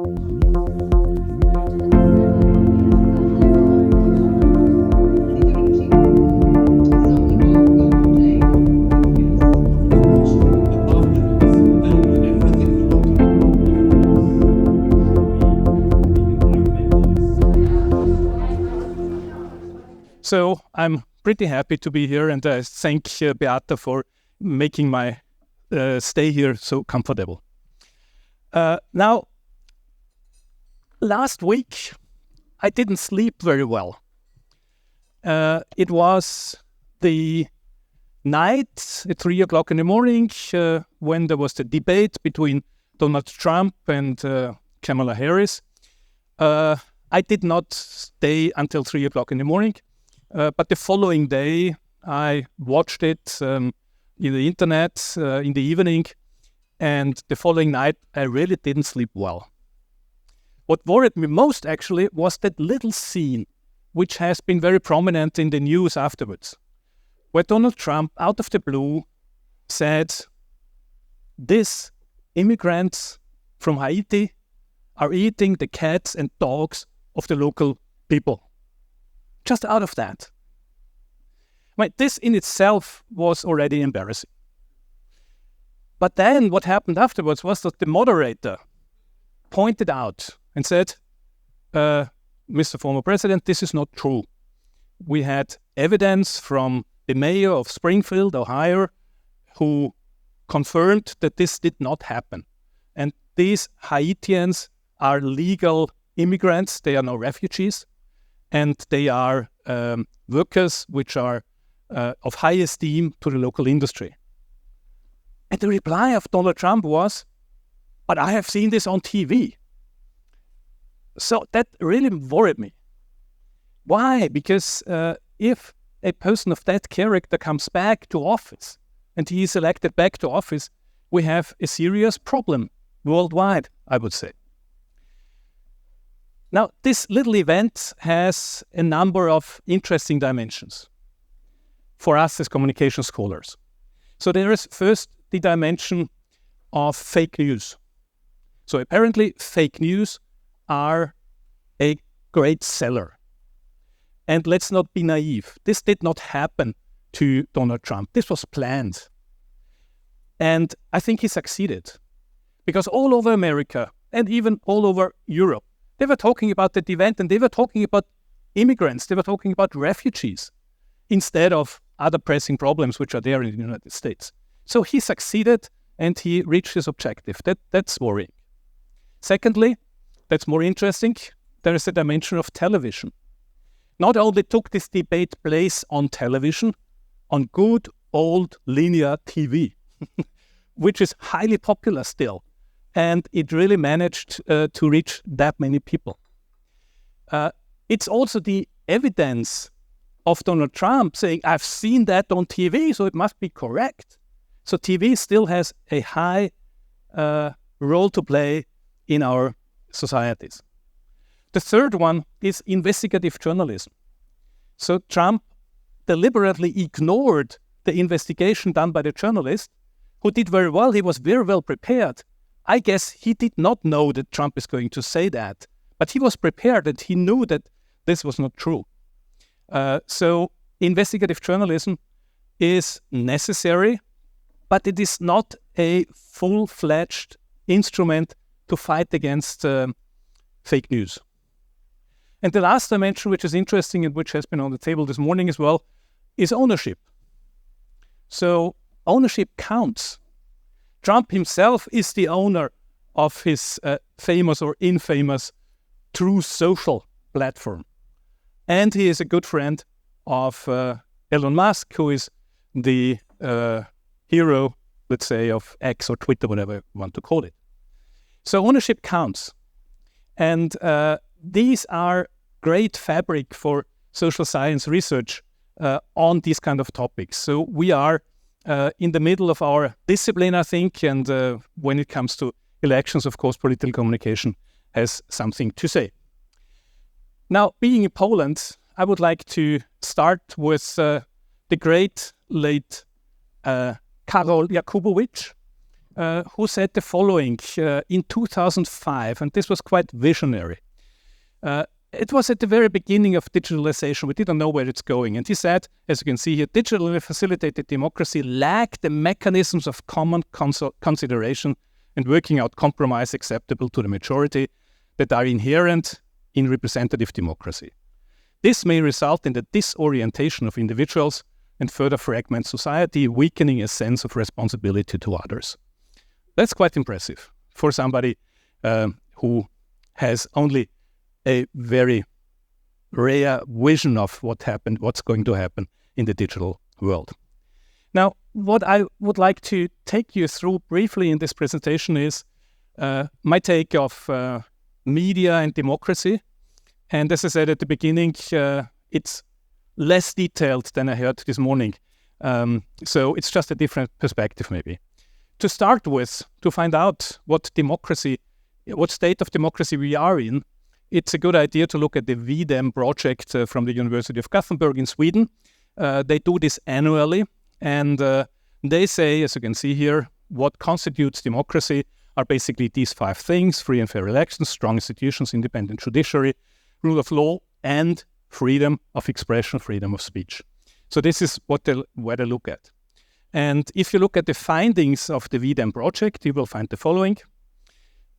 So I'm pretty happy to be here, and I thank Beata for making my stay here so comfortable. Now, last week I didn't sleep very well. It was the night at 3 o'clock in the morning when there was the debate between Donald Trump and Kamala Harris. I did not stay until 3 o'clock in the morning. But the following day, I watched it in the internet in the evening, and the following night, I really didn't sleep well. What worried me most, actually, was that little scene, which has been very prominent in the news afterwards, where Donald Trump, out of the blue, said, "These immigrants from Haiti are eating the cats and dogs of the local people." Just out of that. This in itself was already embarrassing. But then what happened afterwards was that the moderator pointed out and said, Mr. Former President, this is not true. We had evidence from the mayor of Springfield, Ohio, who confirmed that this did not happen. And these Haitians are legal immigrants. They are no refugees. And they are workers which are of high esteem to the local industry. And the reply of Donald Trump was, "But I have seen this on TV." So that really worried me. Why? Because if a person of that character comes back to office and he is elected back to office, we have a serious problem worldwide, I would say. Now, this little event has a number of interesting dimensions for us as communication scholars. So there is first the dimension of fake news. So apparently fake news are a great seller. And let's not be naive. This did not happen to Donald Trump. This was planned. And I think he succeeded. Because all over America and even all over Europe, they were talking about that event, and they were talking about immigrants. They were talking about refugees instead of other pressing problems which are there in the United States. So he succeeded and he reached his objective. That's worrying. Secondly, that's more interesting, there is a dimension of television. Not only took this debate place on television, on good old linear TV, which is highly popular still. And it really managed to reach that many people. It's also the evidence of Donald Trump saying, "I've seen that on TV, so it must be correct." So TV still has a high role to play in our societies. The third one is investigative journalism. So Trump deliberately ignored the investigation done by the journalist, who did very well. He was very well prepared. I guess he did not know that Trump is going to say that, but he was prepared and he knew that this was not true. So investigative journalism is necessary, but it is not a full-fledged instrument to fight against fake news. And the last dimension, which is interesting and which has been on the table this morning as well, is ownership. So ownership counts. Trump himself is the owner of his famous or infamous Truth Social platform. And he is a good friend of Elon Musk, who is the hero, let's say, of X or Twitter, whatever you want to call it. So ownership counts. And these are great fabric for social science research on these kind of topics. So we are in the middle of our discipline, I think, and when it comes to elections, of course, political communication has something to say. Now, being in Poland, I would like to start with the great late Karol Jakubowicz, who said the following in 2005, and this was quite visionary. It was at the very beginning of digitalization. We didn't know where it's going. And he said, as you can see here, digitally facilitated democracy lacked the mechanisms of common consideration and working out compromise acceptable to the majority that are inherent in representative democracy. This may result in the disorientation of individuals and further fragment society, weakening a sense of responsibility to others. That's quite impressive for somebody who has only a very rare vision of what's going to happen in the digital world. Now, what I would like to take you through briefly in this presentation is my take of media and democracy. And as I said at the beginning, it's less detailed than I heard this morning. So it's just a different perspective maybe. To start with, to find out what state of democracy we are in, it's a good idea to look at the VDEM project from the University of Gothenburg in Sweden. They do this annually, and they say, as you can see here, what constitutes democracy are basically these 5 things: free and fair elections, strong institutions, independent judiciary, rule of law, and freedom of expression, freedom of speech. So this is what they look at. And if you look at the findings of the VDEM project, you will find the following.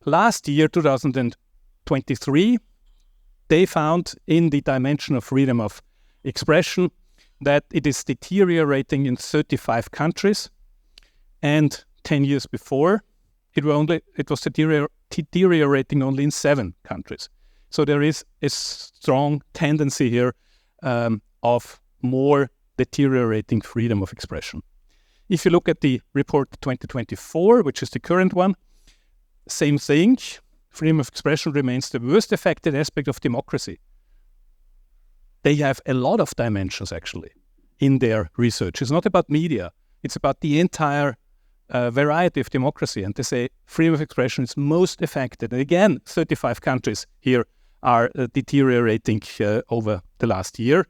Last year, 2023, they found in the dimension of freedom of expression that it is deteriorating in 35 countries, and 10 years before, it was deteriorating only in 7 countries. So there is a strong tendency here of more deteriorating freedom of expression. If you look at the report 2024, which is the current one, same thing. Freedom of expression remains the worst affected aspect of democracy. They have a lot of dimensions, actually, in their research. It's not about media. It's about the entire variety of democracy. And they say freedom of expression is most affected. And again, 35 countries here are deteriorating over the last year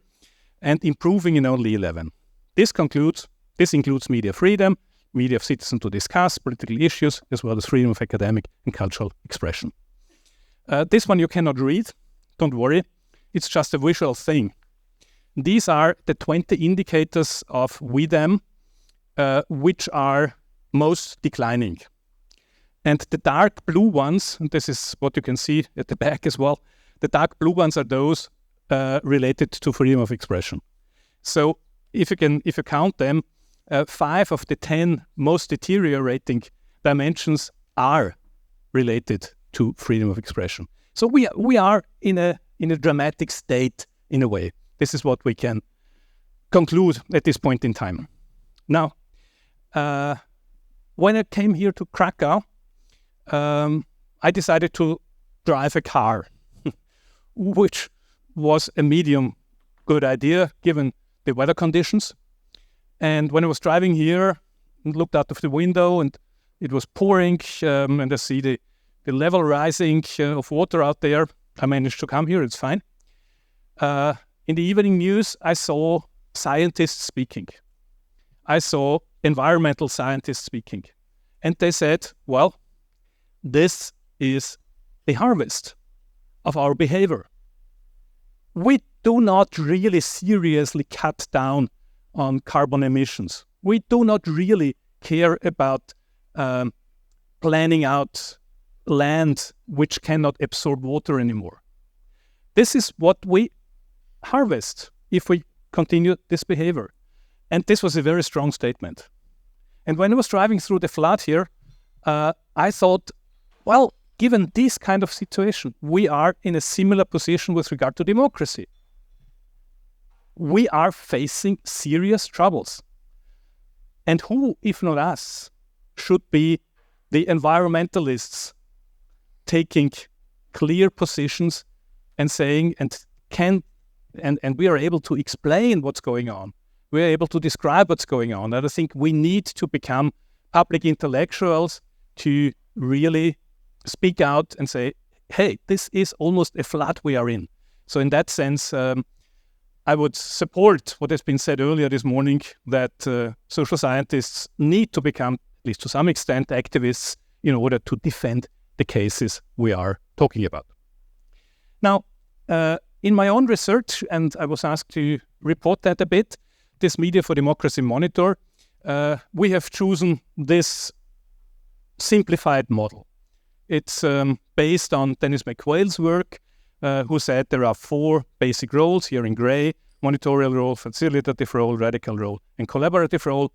and improving in only 11. This includes media freedom, media of citizens to discuss political issues, as well as freedom of academic and cultural expression. This one you cannot read. Don't worry. It's just a visual thing. These are the 20 indicators of VDEM, which are most declining. And the dark blue ones, and this is what you can see at the back as well, the dark blue ones are those related to freedom of expression. So if you count them, 5 of the 10 most deteriorating dimensions are related to freedom of expression. So we are in a dramatic state in a way. This is what we can conclude at this point in time. Now, when I came here to Krakow, I decided to drive a car, which was a medium good idea given the weather conditions. And when I was driving here and looked out of the window and it was pouring and I see the level rising of water out there, I managed to come here, it's fine. In the evening news, I saw scientists speaking. I saw environmental scientists speaking. And they said, well, this is the harvest of our behavior. We do not really seriously cut down on carbon emissions. We do not really care about planning out land which cannot absorb water anymore. This is what we harvest if we continue this behavior. And this was a very strong statement. And when I was driving through the flood here, I thought, well, given this kind of situation, we are in a similar position with regard to democracy. We are facing serious troubles. And who, if not us, should be the environmentalists taking clear positions and saying, and we are able to explain what's going on. We are able to describe what's going on. And I think we need to become public intellectuals to really speak out and say, hey, this is almost a flood we are in. So in that sense, I would support what has been said earlier this morning, that social scientists need to become least to some extent, activists in order to defend the cases we are talking about. Now, in my own research, and I was asked to report that a bit, this Media for Democracy Monitor, we have chosen this simplified model. It's based on Dennis McQuail's work, who said there are 4 basic roles here in gray: monitorial role, facilitative role, radical role, and collaborative role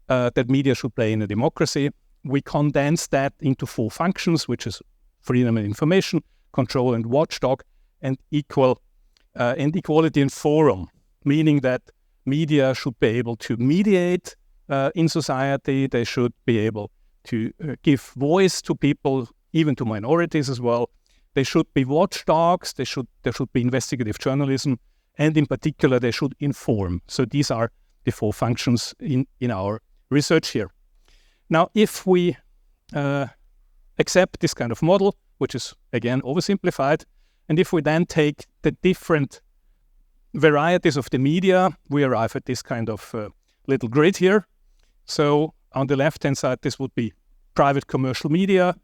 that media should play in a democracy. We condense that into 4 functions, which is freedom and information, control and watchdog, and equality and forum, meaning that media should be able to mediate in society. They should be able to give voice to people, even to minorities as well. They should be watchdogs. There should be investigative journalism, and in particular, they should inform. So these are the 4 functions in our research here. Now, if we accept this kind of model, which is, again, oversimplified, and if we then take the different varieties of the media, we arrive at this kind of little grid here. So on the left-hand side, this would be private commercial media.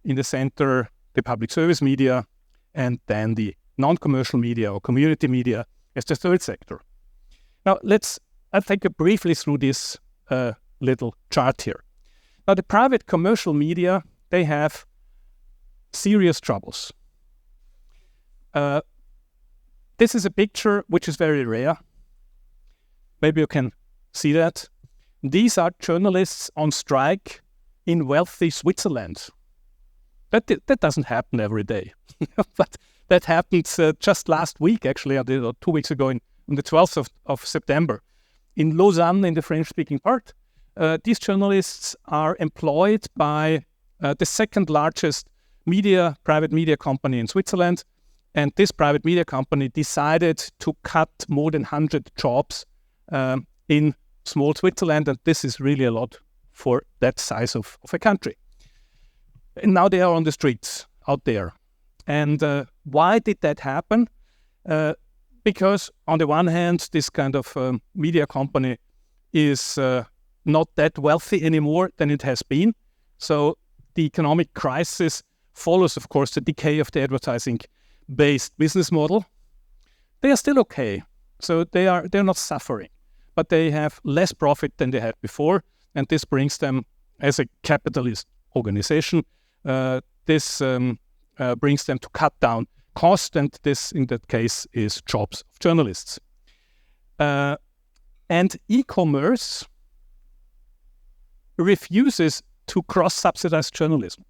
In the center, the public service media, and then the non-commercial media or community media as the third sector. Now, I'll take you briefly through this little chart here. Now, the private commercial media, they have serious troubles. This is a picture which is very rare. Maybe you can see that. These are journalists on strike in wealthy Switzerland. That doesn't happen every day. But that happened just last week, actually, or 2 weeks ago, on the 12th of September. In Lausanne, in the French-speaking part, these journalists are employed by the second largest private media company in Switzerland. And this private media company decided to cut more than 100 jobs in small Switzerland. And this is really a lot for that size of a country. And now they are on the streets out there. And why did that happen? Because on the one hand, this kind of media company is not that wealthy anymore than it has been. So the economic crisis follows, of course, the decay of the advertising-based business model. They are still okay. So they're not suffering. But they have less profit than they had before. And this brings them, as a capitalist organization, this brings them to cut down cost, and this, in that case, is jobs of journalists. And e-commerce refuses to cross-subsidize journalism.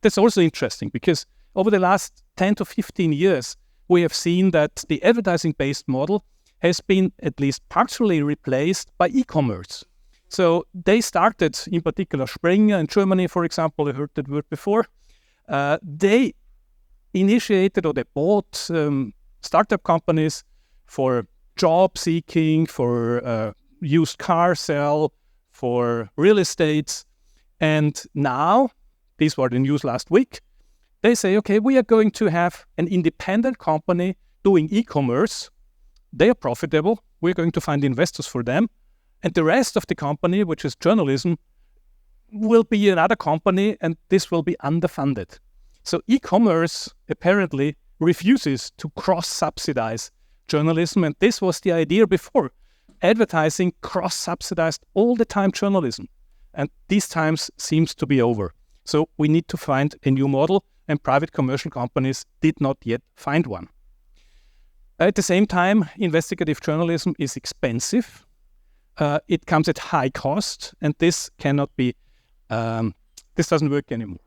That's also interesting, because over the last 10 to 15 years, we have seen that the advertising-based model has been at least partially replaced by e-commerce. So they started, in particular, Springer in Germany, for example, I heard that word before. They initiated, or they bought startup companies for job seeking, for used car sale, for real estate. And now, these were the news last week, they say, okay, we are going to have an independent company doing e-commerce. They are profitable. We're going to find investors for them. And the rest of the company, which is journalism, will be another company, and this will be underfunded. So e-commerce apparently refuses to cross-subsidize journalism, and this was the idea before. Advertising cross-subsidized all the time journalism, and these times seems to be over. So we need to find a new model, and private commercial companies did not yet find one. At the same time, investigative journalism is expensive. It comes at high cost, and this cannot be, this doesn't work anymore.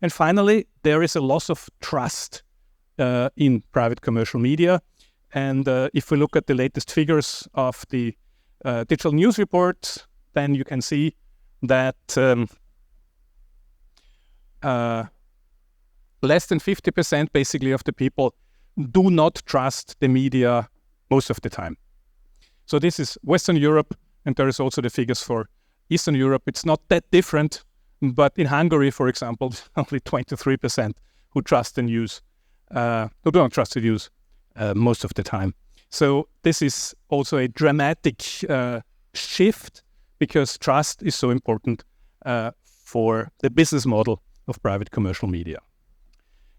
And finally, there is a loss of trust in private commercial media. And if we look at the latest figures of the Digital News Report, then you can see that less than 50% basically of the people do not trust the media most of the time. So this is Western Europe, and there is also the figures for Eastern Europe. It's not that different, but in Hungary, for example, only 23% who trust the news, who don't trust the news most of the time. So this is also a dramatic shift, because trust is so important for the business model of private commercial media.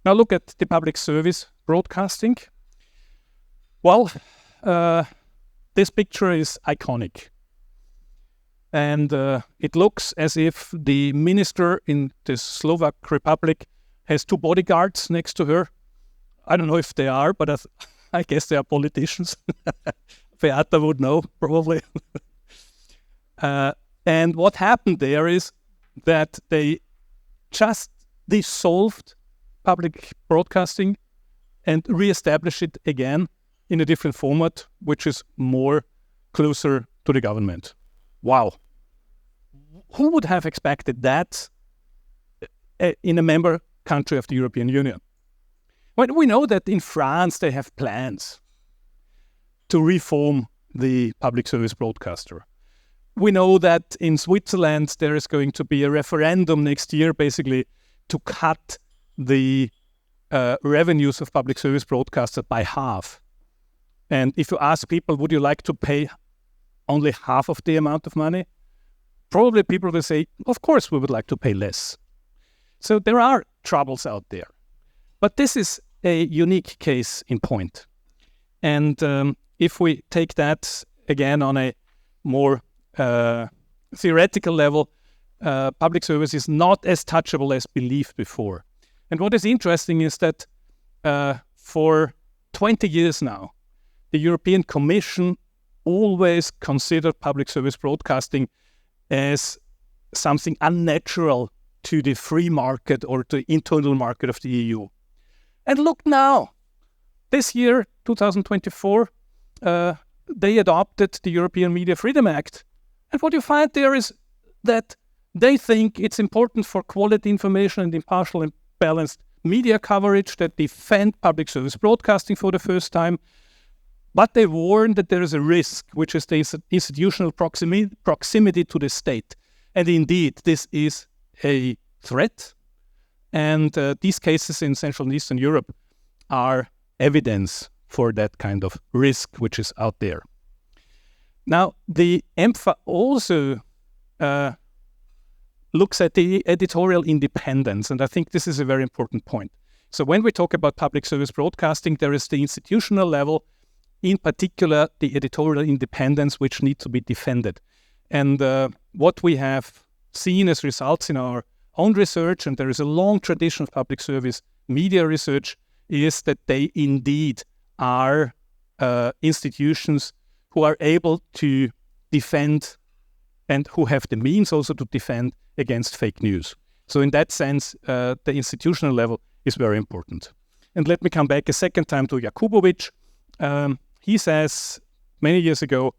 Now look at the public service broadcasting. Well, this picture is iconic. And it looks as if the minister in the Slovak Republic has two bodyguards next to her. I don't know if they are, but I guess they are politicians. Beata would know, probably. And what happened there is that they just dissolved public broadcasting and re-established it again in a different format, which is more closer to the government. Wow. Who would have expected that in a member country of the European Union? Well, we know that in France they have plans to reform the public service broadcaster. We know that in Switzerland there is going to be a referendum next year basically to cut the revenues of public service broadcasters by half. And if you ask people, would you like to pay only half of the amount of money? Probably people will say, of course we would like to pay less. So there are troubles out there. But this is a unique case in point. And if we take that again on a more theoretical level, public service is not as touchable as believed before. And what is interesting is that for 20 years now, the European Commission always considered public service broadcasting as something unnatural to the free market or to the internal market of the EU. And look now, this year, 2024, they adopted the European Media Freedom Act. And what you find there is that they think it's important for quality information and impartial and balanced media coverage that defend public service broadcasting for the first time. But they warn that there is a risk, which is the institutional proximity to the state. And indeed, this is a threat. And these cases in Central and Eastern Europe are evidence for that kind of risk which is out there. Now, the EMFA also looks at the editorial independence, and I think this is a very important point. So when we talk about public service broadcasting, there is the institutional level, in particular the editorial independence, which needs to be defended. And what we have seen as results in our own research, and there is a long tradition of public service media research, is that they indeed are institutions who are able to defend and who have the means also to defend against fake news. So in that sense, the institutional level is very important. And let me come back a second time to Jakubovic. He says many years ago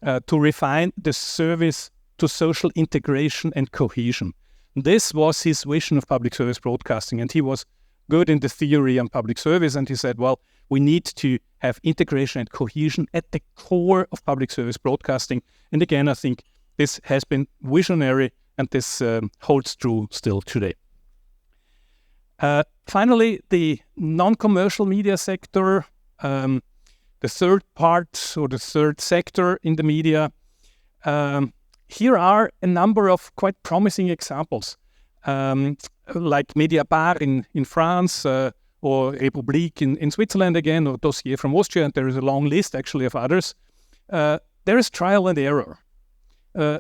to refine the service to social integration and cohesion. This was his vision of public service broadcasting, and he was good in the theory on public service, and he said, well, we need to have integration and cohesion at the core of public service broadcasting. And again, I think this has been visionary, and this holds true still today. Finally, the non-commercial media sector, the third part or the third sector in the media. Here are a number of quite promising examples, like Mediapart in France, or Republik in Switzerland again, or Dossier from Austria, and there is a long list actually of others. There is trial and error.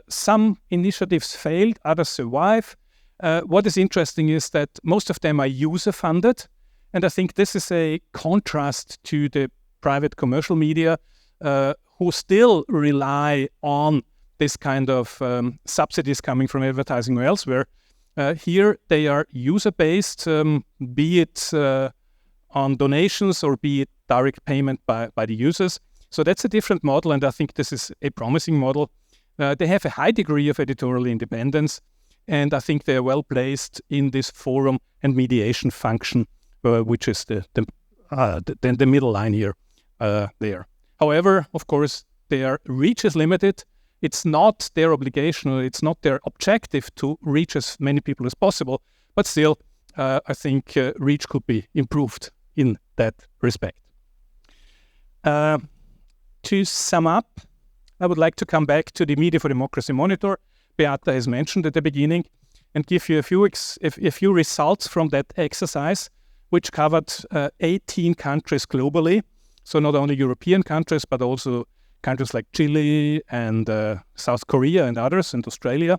Some initiatives failed, others survive. What is interesting is that most of them are user-funded, and I think this is a contrast to the private commercial media who still rely on this kind of subsidies coming from advertising or elsewhere. Here they are user-based, be it on donations or be it direct payment by the users. So that's a different model, and I think this is a promising model. They have a high degree of editorial independence, and I think they are well placed in this forum and mediation function, which is the middle line here. There. However, of course, their reach is limited. It's not their obligation, or it's not their objective to reach as many people as possible, but still, I think reach could be improved in that respect. To sum up, I would like to come back to the Media for Democracy Monitor, Beata has mentioned at the beginning, and give you a few results from that exercise, which covered 18 countries globally. So not only European countries, but also countries like Chile and South Korea and others, and Australia.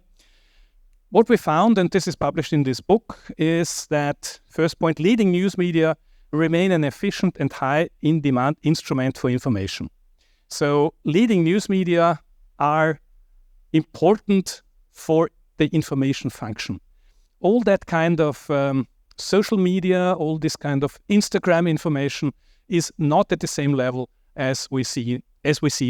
What we found, and this is published in this book, is that, first point, leading news media remain an efficient and high in-demand instrument for information. So leading news media are important for the information function. All that kind of social media, all this kind of Instagram information is not at the same level as we see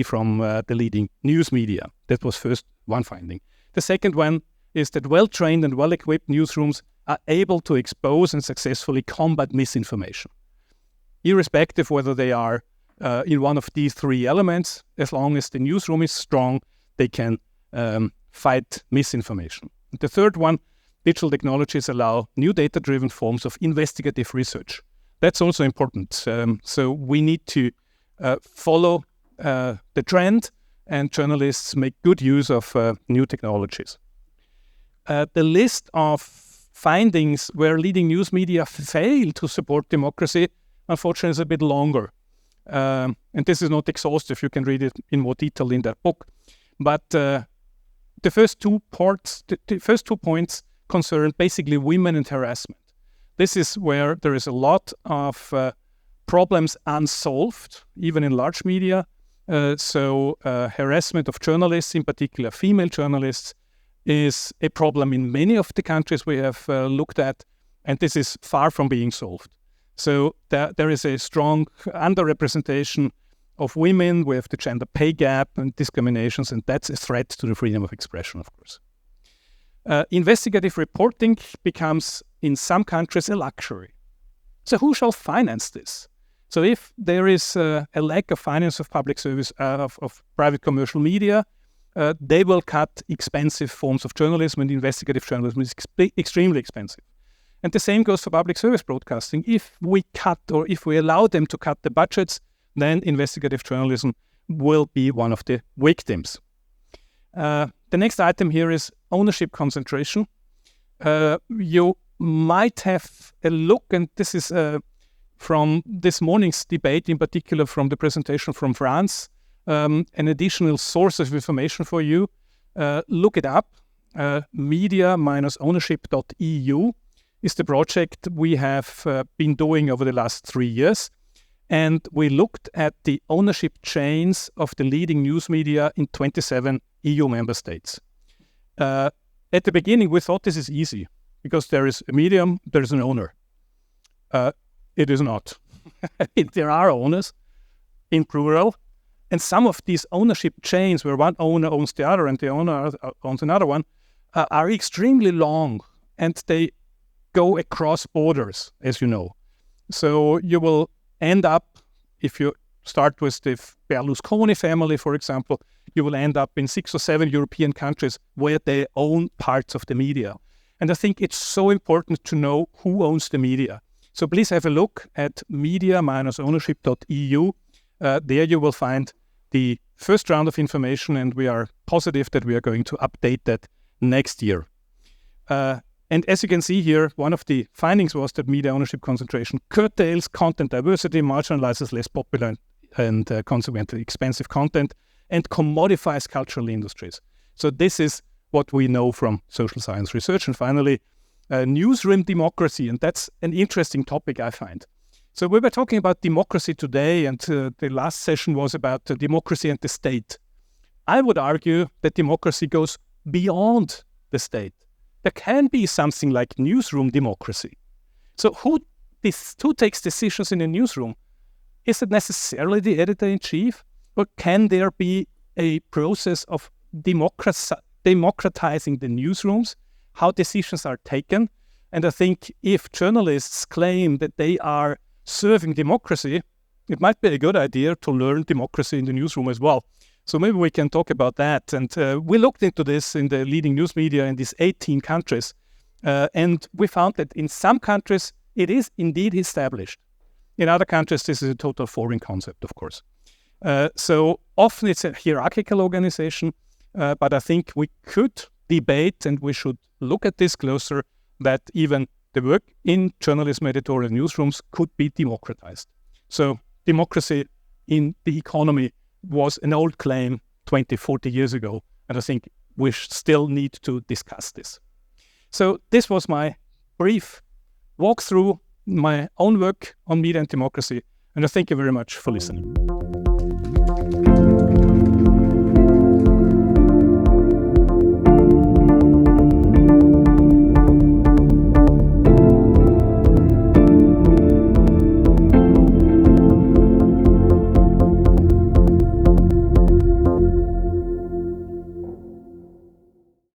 from the leading news media. That was first one finding. The second one is that well-trained and well-equipped newsrooms are able to expose and successfully combat misinformation. Irrespective whether they are in one of these three elements, as long as the newsroom is strong, they can fight misinformation. The third one, digital technologies allow new data-driven forms of investigative research. That's also important. So we need to follow the trend, and journalists make good use of new technologies. The list of findings where leading news media fail to support democracy, unfortunately, is a bit longer. And this is not exhaustive. You can read it in more detail in that book. But the first two points concern basically women and harassment. This is where there is a lot of problems unsolved, even in large media. So harassment of journalists, in particular female journalists, is a problem in many of the countries we have looked at, and this is far from being solved. So there is a strong underrepresentation of women. We have the gender pay gap and discriminations, and that's a threat to the freedom of expression, of course. Investigative reporting becomes, in some countries, a luxury. So who shall finance this? So if there is a lack of finance of public service, of private commercial media, they will cut expensive forms of journalism, and investigative journalism is extremely expensive. And the same goes for public service broadcasting. If we cut, or if we allow them to cut the budgets, then investigative journalism will be one of the victims. The next item here is ownership concentration. You might have a look, and this is from this morning's debate, in particular from the presentation from France, an additional source of information for you. Look it up. media-ownership.eu is the project we have been doing over the last 3 years. And we looked at the ownership chains of the leading news media in 27 EU member states. At the beginning, we thought this is easy because there is a medium, there is an owner. It is not. There are owners in plural, and some of these ownership chains where one owner owns the other and the owner owns another one are extremely long, and they go across borders, as you know. So you will end up, if you start with the Berlusconi family, for example, you will end up in 6 or 7 European countries where they own parts of the media. And I think it's so important to know who owns the media. So please have a look at media-ownership.eu. There you will find the first round of information, and we are positive that we are going to update that next year. And as you can see here, one of the findings was that media ownership concentration curtails content diversity, marginalizes less popular and consequently expensive content, and commodifies cultural industries. So this is what we know from social science research. And finally, newsroom democracy, and that's an interesting topic, I find. So we were talking about democracy today, and the last session was about democracy and the state. I would argue that democracy goes beyond the state. There can be something like newsroom democracy. So who takes decisions in a newsroom? Is it necessarily the editor-in-chief? Or can there be a process of democratizing the newsrooms, how decisions are taken? And I think if journalists claim that they are serving democracy, it might be a good idea to learn democracy in the newsroom as well. So maybe we can talk about that. And we looked into this in the leading news media in these 18 countries. And we found that in some countries, it is indeed established. In other countries, this is a total foreign concept, of course. So often it's a hierarchical organization, but I think we could debate, and we should look at this closer, that even the work in journalism, editorial newsrooms could be democratized. So democracy in the economy was an old claim 20, 40 years ago, and I think we still need to discuss this. So this was my brief walk through my own work on media and democracy, and I thank you very much for listening.